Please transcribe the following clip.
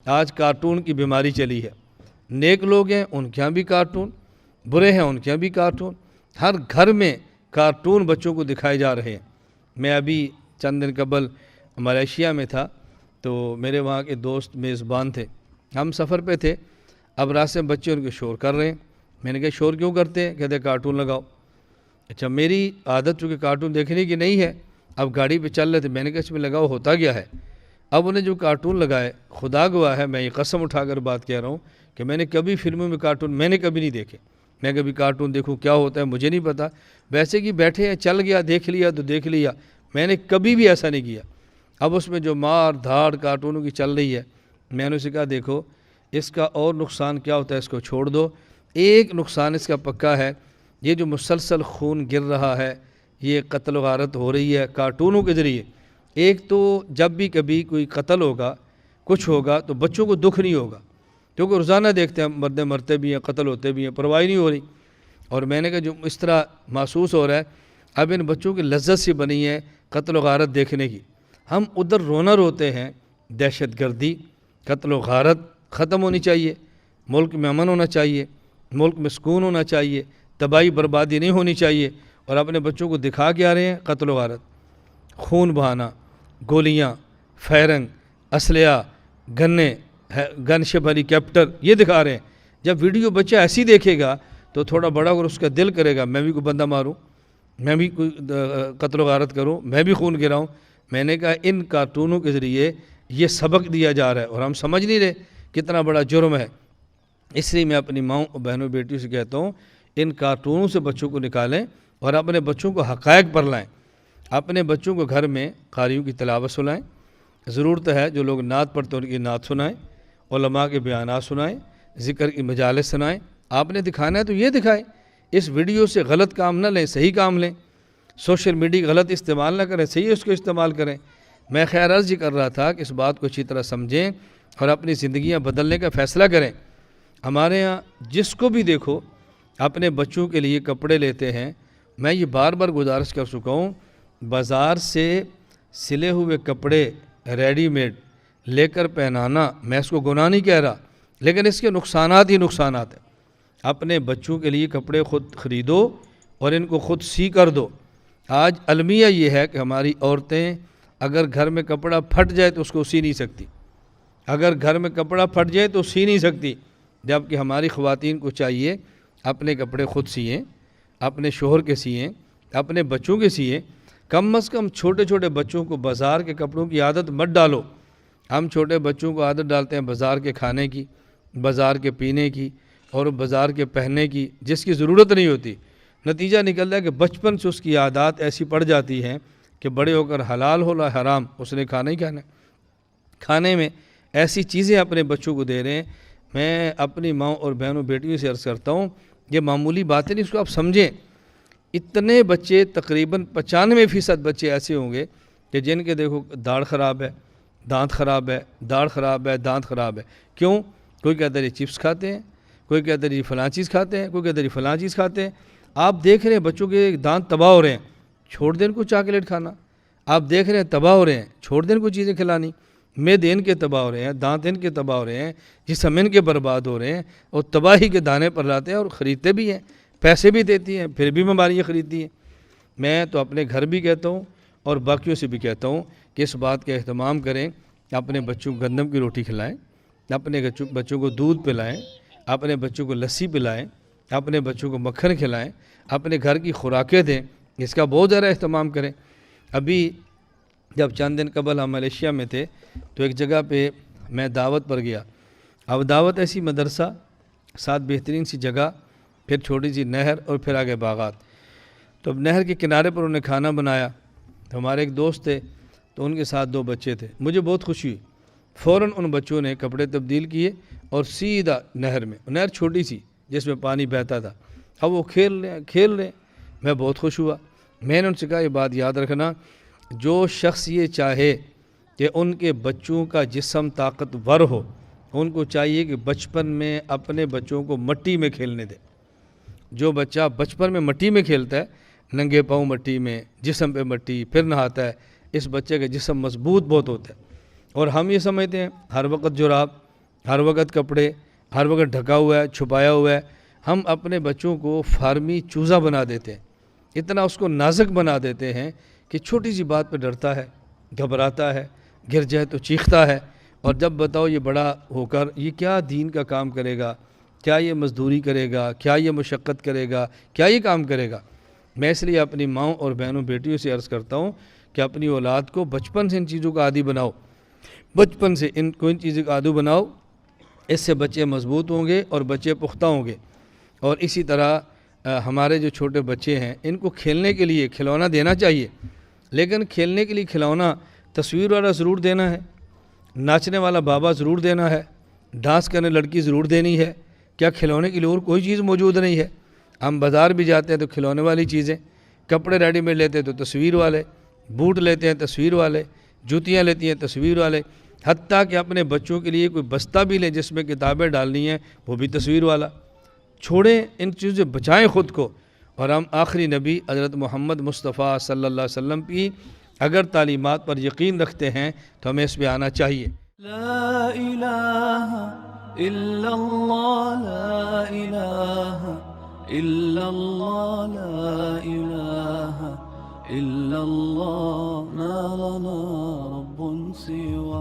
آج کارٹون کی بیماری چلی ہے. نیک لوگ ہیں ان کے یہاں بھی کارٹون، برے ہیں ان کے یہاں بھی کارٹون، ہر گھر میں کارٹون بچوں کو دکھائے جا رہے ہیں. میں ابھی چند دن قبل ملیشیا میں تھا، تو میرے وہاں کے دوست میزبان تھے، ہم سفر پہ تھے. اب راستے میں بچے ان کے شور کر رہے ہیں. میں نے کہا شور کیوں کرتے ہیں؟ کہتے کارٹون لگاؤ. اچھا، میری عادت چونکہ کارٹون دیکھنے کی نہیں ہے، اب گاڑی پہ چل رہے تھے، میں نے کہا اس میں لگاؤ ہوتا کیا ہے. اب انہیں جو کارٹون لگائے، خدا گواہ ہے میں یہ قسم اٹھا کر بات کہہ رہا ہوں کہ میں نے کبھی فلموں میں کارٹون میں نے کبھی نہیں دیکھے. میں کبھی کارٹون دیکھوں کیا ہوتا ہے مجھے نہیں پتا. ویسے کہ بیٹھے ہیں چل گیا دیکھ لیا تو دیکھ لیا، میں نے کبھی بھی ایسا نہیں کیا. اب اس میں جو مار دھاڑ کارٹونوں کی چل رہی ہے، میں نے اسے کہا دیکھو اس کا اور نقصان کیا ہوتا ہے، اس کو چھوڑ دو. ایک نقصان اس کا پکا ہے، یہ جو مسلسل خون گر رہا ہے، یہ قتل و غارت ہو رہی ہے کارٹونوں کے ذریعے. ایک تو جب بھی کبھی کوئی قتل ہوگا کچھ ہوگا تو بچوں کو دکھ نہیں ہوگا، کیونکہ روزانہ دیکھتے ہیں مردے مرتے بھی ہیں، قتل ہوتے بھی ہیں، پرواہ نہیں ہو رہی. اور میں نے کہا جو اس طرح محسوس ہو رہا ہے اب ان بچوں کی لذت سی بنی ہے قتل و غارت دیکھنے کی. ہم ادھر رونا روتے ہیں. دہشت گردی قتل و غارت ختم ہونی چاہیے، ملک میں امن ہونا چاہیے، ملک میں سکون ہونا چاہیے، تباہی بربادی نہیں ہونی چاہیے. اور اپنے بچوں کو دکھا کے آ رہے ہیں قتل و غارت، خون بہانا، گولیاں، فائرنگ، اسلحہ، گن شپ ہیلی کاپٹر یہ دکھا رہے ہیں. جب ویڈیو بچہ ایسی دیکھے گا تو تھوڑا بڑا اگر اس کا دل کرے گا میں بھی کوئی بندہ ماروں، میں بھی کوئی قتل و غارت کروں، میں بھی خون گراؤں. میں نے کہا ان کارٹونوں کے ذریعے یہ سبق دیا جا رہا ہے اور ہم سمجھ نہیں رہے کتنا بڑا جرم ہے. اس لیے میں اپنی ماؤں اور بہنوں بیٹیوں سے کہتا ہوں ان کارٹونوں سے بچوں کو نکالیں اور اپنے بچوں کو حقائق پر لائیں. اپنے بچوں کو گھر میں قاریوں کی تلاوت سنائیں. ضرورت ہے جو لوگ نعت پڑھتے ہیں ان کی نعت سنائیں، علماء کے بیانات سنائیں، ذکر کی مجالس سنائیں. آپ نے دکھانا ہے تو یہ دکھائیں. اس ویڈیو سے غلط کام نہ لیں، صحیح کام لیں. سوشل میڈیا غلط استعمال نہ کریں، صحیح اس کو استعمال کریں. میں خیر عرض یہ کر رہا تھا کہ اس بات کو اچھی طرح سمجھیں اور اپنی زندگیاں بدلنے کا فیصلہ کریں. ہمارے ہاں جس کو بھی دیکھو اپنے بچوں کے لیے کپڑے لیتے ہیں. میں یہ بار بار گزارش کر چکا ہوں، بازار سے سلے ہوئے کپڑے ریڈی میڈ لے کر پہنانا، میں اس کو گناہ نہیں کہہ رہا، لیکن اس کے نقصانات ہی نقصانات ہیں. اپنے بچوں کے لیے کپڑے خود خریدو اور ان کو خود سی کر دو. آج المیہ یہ ہے کہ ہماری عورتیں اگر گھر میں کپڑا پھٹ جائے تو اس کو سی نہیں سکتی، اگر گھر میں کپڑا پھٹ جائے تو سی نہیں سکتی. جبکہ ہماری خواتین کو چاہیے اپنے کپڑے خود سیئیں، اپنے شوہر کے سیئیں، اپنے بچوں کے سیئیں. کم از کم چھوٹے چھوٹے بچوں کو بازار کے کپڑوں کی عادت مت ڈالو. ہم چھوٹے بچوں کو عادت ڈالتے ہیں بازار کے کھانے کی، بازار کے پینے کی اور بازار کے پہننے کی جس کی ضرورت نہیں ہوتی. نتیجہ نکلتا ہے کہ بچپن سے اس کی عادات ایسی پڑ جاتی ہیں کہ بڑے ہو کر حلال ہو یا حرام اس نے کھانا ہی کھانا ہے. کھانے میں ایسی چیزیں اپنے بچوں کو دے رہے ہیں. میں اپنی ماں اور بہنوں بیٹیوں سے عرض کرتا ہوں یہ معمولی باتیں نہیں، اس کو آپ سمجھیں. اتنے بچے تقریباً 95% بچے ایسے ہوں گے کہ جن کے دیکھو داڑھ خراب ہے، دانت خراب ہے، داڑھ خراب ہے، دانت خراب ہے. کیوں؟ کوئی کہتا ہے یہ چپس کھاتے ہیں، کوئی کہتا ہے یہ فلاں چیز کھاتے ہیں، کوئی کہتا ہے یہ فلاں چیز کھاتے ہیں. آپ دیکھ رہے ہیں بچوں کے دانت تباہ ہو رہے ہیں، چھوڑ دیں ان کو چاکلیٹ کھانا. آپ دیکھ رہے ہیں تباہ ہو رہے ہیں، چھوڑ دیں ان کو چیزیں کھلانی. معدے ان کے تباہ ہو رہے ہیں، دانت ان کے تباہ ہو رہے ہیں، جسم ان کے برباد ہو رہے ہیں اور تباہی کے دانے پر لاتے ہیں اور خریدتے بھی ہیں، پیسے بھی دیتی ہیں، پھر بھی بیماریاں خریدتی ہیں. میں تو اپنے گھر بھی کہتا ہوں اور باقیوں سے بھی کہتا ہوں کہ اس بات کا اہتمام کریں. اپنے بچوں کو گندم کی روٹی کھلائیں، اپنے بچوں کو دودھ پلائیں، اپنے بچوں کو لسی پلائیں، اپنے بچوں کو مکھن کھلائیں، اپنے گھر کی خوراکیں دیں. اس کا بہت زیادہ اہتمام کریں. ابھی جب چند دن قبل ہم ملیشیا میں تھے تو ایک جگہ پہ میں دعوت پر گیا. اب دعوت ایسی مدرسہ، ساتھ بہترین سی جگہ، پھر چھوٹی سی نہر اور پھر آگے باغات. تو اب نہر کے کنارے پر انہوں نے کھانا بنایا. تو ہمارے ایک دوست تھے تو ان کے ساتھ 2 بچے تھے. مجھے بہت خوشی ہوئی. فوراً ان بچوں نے کپڑے تبدیل کیے اور سیدھا نہر میں، نہر چھوٹی سی جس میں پانی بہتا تھا، اب وہ کھیل رہے ہیں. میں بہت خوش ہوا. میں نے ان سے کہا یہ بات یاد رکھنا، جو شخص یہ چاہے کہ ان کے بچوں کا جسم طاقتور ہو، ان کو چاہیے کہ بچپن میں اپنے بچوں کو مٹی میں کھیلنے دے. جو بچہ بچپن میں مٹی میں کھیلتا ہے، ننگے پاؤں مٹی میں، جسم پہ مٹی، پھر نہاتا ہے، اس بچے کا جسم مضبوط بہت ہوتا ہے. اور ہم یہ سمجھتے ہیں ہر وقت جراب، ہر وقت کپڑے، ہر وقت ڈھکا ہوا ہے، چھپایا ہوا ہے. ہم اپنے بچوں کو فارمی چوزا بنا دیتے ہیں، اتنا اس کو نازک بنا دیتے ہیں کہ چھوٹی سی بات پہ ڈرتا ہے، گھبراتا ہے، گر جائے تو چیختا ہے. اور جب بتاؤ یہ بڑا ہو کر یہ کیا دین کا کام کرے گا، کیا یہ مزدوری کرے گا، کیا یہ مشقت کرے گا، کیا یہ کام کرے گا. میں اس لیے اپنی ماؤں اور بہنوں بیٹیوں سے عرض کرتا ہوں کہ اپنی اولاد کو بچپن سے ان چیزوں کا عادی بناؤ، بچپن سے ان کو ان چیزوں کا عادی بناؤ. اس سے بچے مضبوط ہوں گے اور بچے پختہ ہوں گے. اور اسی طرح ہمارے جو چھوٹے بچے ہیں ان کو کھیلنے کے لیے کھلونا دینا چاہیے، لیکن کھیلنے کے لیے کھلونا تصویر والا ضرور دینا ہے، ناچنے والا بابا ضرور دینا ہے، ڈانس کرنے لڑکی ضرور دینی ہے. کیا کھلونے کے لیے اور کوئی چیز موجود نہیں ہے؟ ہم بازار بھی جاتے ہیں تو کھلونے والی چیزیں، کپڑے ریڈی میڈ لیتے ہیں تو تصویر والے، بوٹ لیتے ہیں تصویر والے، جوتیاں لیتی ہیں تصویر والے، حتیٰ کہ اپنے بچوں کے لیے کوئی بستہ بھی لیں جس میں کتابیں ڈالنی ہیں وہ بھی تصویر والا. چھوڑیں ان چیزوں سے، بچائیں خود کو. اور ہم آخری نبی حضرت محمد مصطفیٰ صلی اللہ علیہ وسلم کی اگر تعلیمات پر یقین رکھتے ہیں تو ہمیں اس پہ آنا چاہیے. لا الہ الا اللہ، لا الہ الا اللہ، لا الہ الا اللہ، ما لنا رب سوى